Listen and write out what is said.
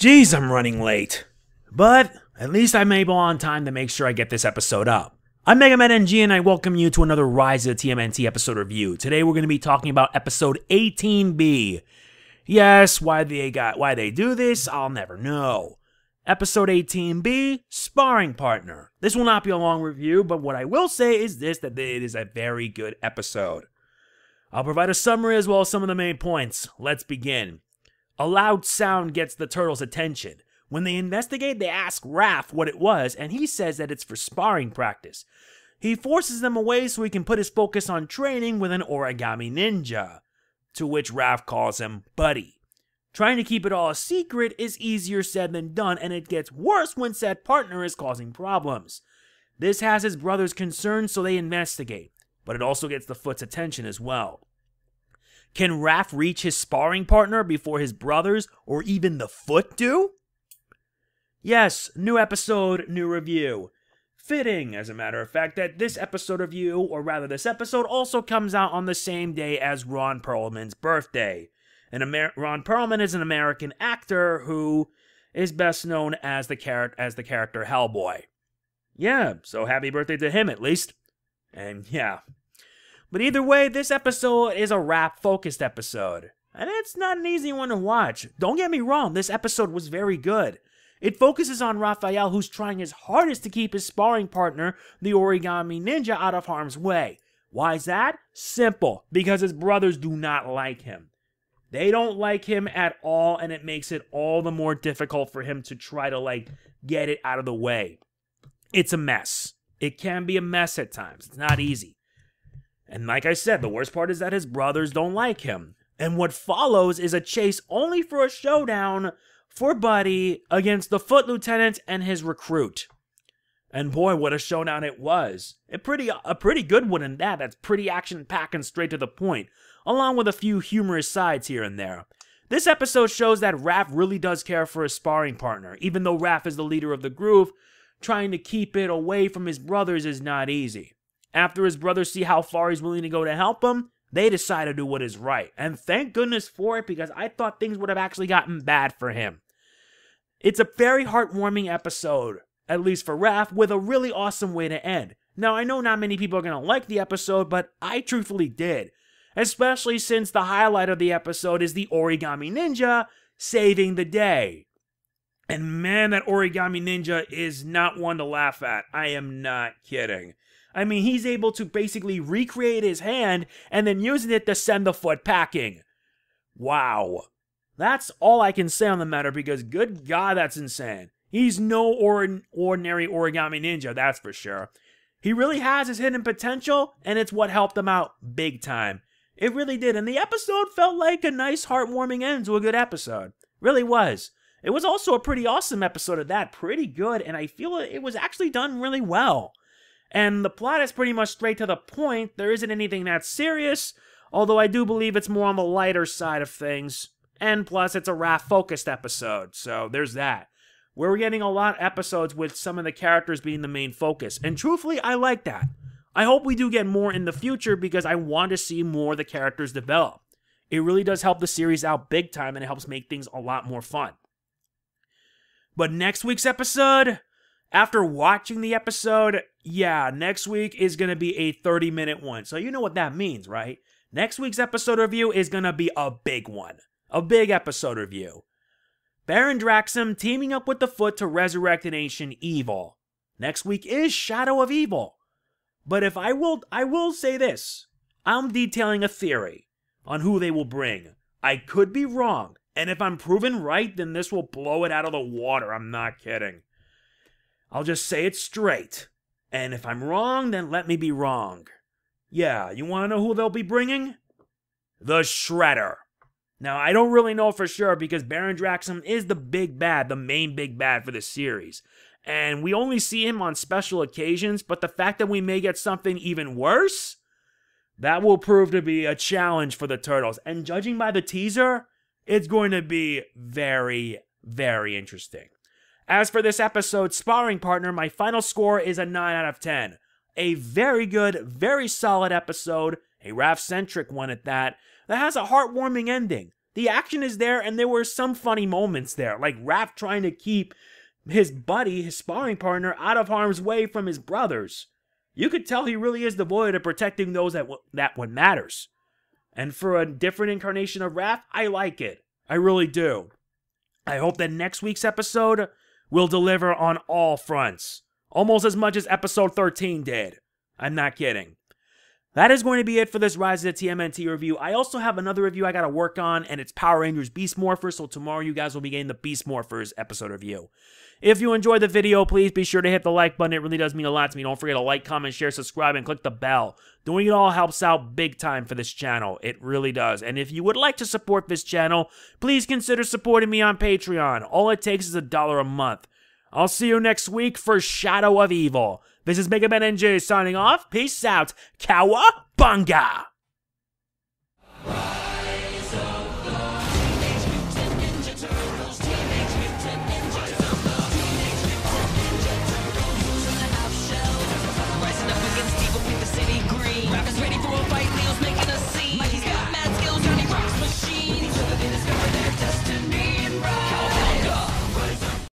Geez, I'm running late. But at least I'm able on time to make sure I get this episode up. I'm MegamanNG and I welcome you to another Rise of the TMNT episode review. Today we're going to be talking about episode 18B. Yes, why they do this, I'll never know. Episode 18B, Sparring Partner. This will not be a long review, but what I will say is this, that it is a very good episode. I'll provide a summary as well as some of the main points. Let's begin. A loud sound gets the turtles' attention. When they investigate, they ask Raph what it was, and he says that it's for sparring practice. He forces them away so he can put his focus on training with an Origami Ninja, to which Raph calls him Buddy. Trying to keep it all a secret is easier said than done, and it gets worse when said partner is causing problems. This has his brothers concerned, so they investigate, but it also gets the Foot's attention as well. Can Raph reach his sparring partner before his brothers or even the Foot do? Yes, new episode, new review. Fitting, as a matter of fact, that this episode review, or rather this episode, also comes out on the same day as Ron Perlman's birthday. And Ron Perlman is an American actor who is best known as the character Hellboy. Yeah, so happy birthday to him at least. And yeah. But either way, this episode is a Raph-focused episode. And it's not an easy one to watch. Don't get me wrong, this episode was very good. It focuses on Raphael, who's trying his hardest to keep his sparring partner, the Origami Ninja, out of harm's way. Why is that? Simple. Because his brothers do not like him. They don't like him at all, and it makes it all the more difficult for him to try to, get it out of the way. It's a mess. It can be a mess at times. It's not easy. And like I said, the worst part is that his brothers don't like him. And what follows is a chase only for a showdown for Buddy against the Foot Lieutenant and his recruit. And boy, what a showdown it was. A pretty good one in that. That's pretty action-packed and straight to the point, along with a few humorous sides here and there. This episode shows that Raph really does care for his sparring partner. Even though Raph is the leader of the group, trying to keep it away from his brothers is not easy. After his brothers see how far he's willing to go to help him, they decide to do what is right. And thank goodness for it, because I thought things would have actually gotten bad for him. It's a very heartwarming episode, at least for Raph, with a really awesome way to end. Now, I know not many people are going to like the episode, but I truthfully did. Especially since the highlight of the episode is the Origami Ninja saving the day. And man, that Origami Ninja is not one to laugh at. I am not kidding. I mean, he's able to basically recreate his hand and then using it to send the Foot packing. Wow. That's all I can say on the matter, because good God, that's insane. He's no ordinary Origami Ninja, that's for sure. He really has his hidden potential, and it's what helped him out big time. It really did, and the episode felt like a nice, heartwarming end to a good episode. Really was. It was also a pretty awesome episode of that, pretty good, and I feel it was actually done really well. And the plot is pretty much straight to the point. There isn't anything that serious, although I do believe it's more on the lighter side of things. And plus, it's a Raph-focused episode, so there's that. We're getting a lot of episodes with some of the characters being the main focus, and truthfully, I like that. I hope we do get more in the future, because I want to see more of the characters develop. It really does help the series out big time, and it helps make things a lot more fun. But next week's episode, after watching the episode, yeah, next week is going to be a 30-minute one, so you know what that means, right? Next week's episode review is going to be a big one. A big episode review. Baron Draxum teaming up with the Foot to resurrect an ancient evil. Next week is Shadow of Evil. But I will say this. I'm detailing a theory on who they will bring. I could be wrong, and if I'm proven right, then this will blow it out of the water. I'm not kidding. I'll just say it straight. And if I'm wrong, then let me be wrong. Yeah, you want to know who they'll be bringing? The Shredder. Now, I don't really know for sure, because Baron Draxum is the big bad, the main big bad for this series. And we only see him on special occasions, but the fact that we may get something even worse, that will prove to be a challenge for the Turtles. And judging by the teaser, it's going to be very, very interesting. As for this episode's Sparring Partner, my final score is a 9 out of 10. A very good, very solid episode, a Raph-centric one at that has a heartwarming ending. the action is there, and there were some funny moments there, like Raph trying to keep his buddy, his sparring partner, out of harm's way from his brothers. You could tell he really is devoted to protecting those that what matters. And for a different incarnation of Raph, I like it. I really do. I hope that next week's episode will deliver on all fronts. Almost as much as episode 13 did. I'm not kidding. That is going to be it for this Rise of the TMNT review. I also have another review I got to work on, and it's Power Rangers Beast Morphers, so tomorrow you guys will be getting the Beast Morphers episode review. If you enjoyed the video, please be sure to hit the like button. It really does mean a lot to me. Don't forget to like, comment, share, subscribe, and click the bell. Doing it all helps out big time for this channel. It really does. And if you would like to support this channel, please consider supporting me on Patreon. All it takes is $1 a month. I'll see you next week for Shadow of Evil. This is MegamanNG signing off. Peace out. Cowabunga!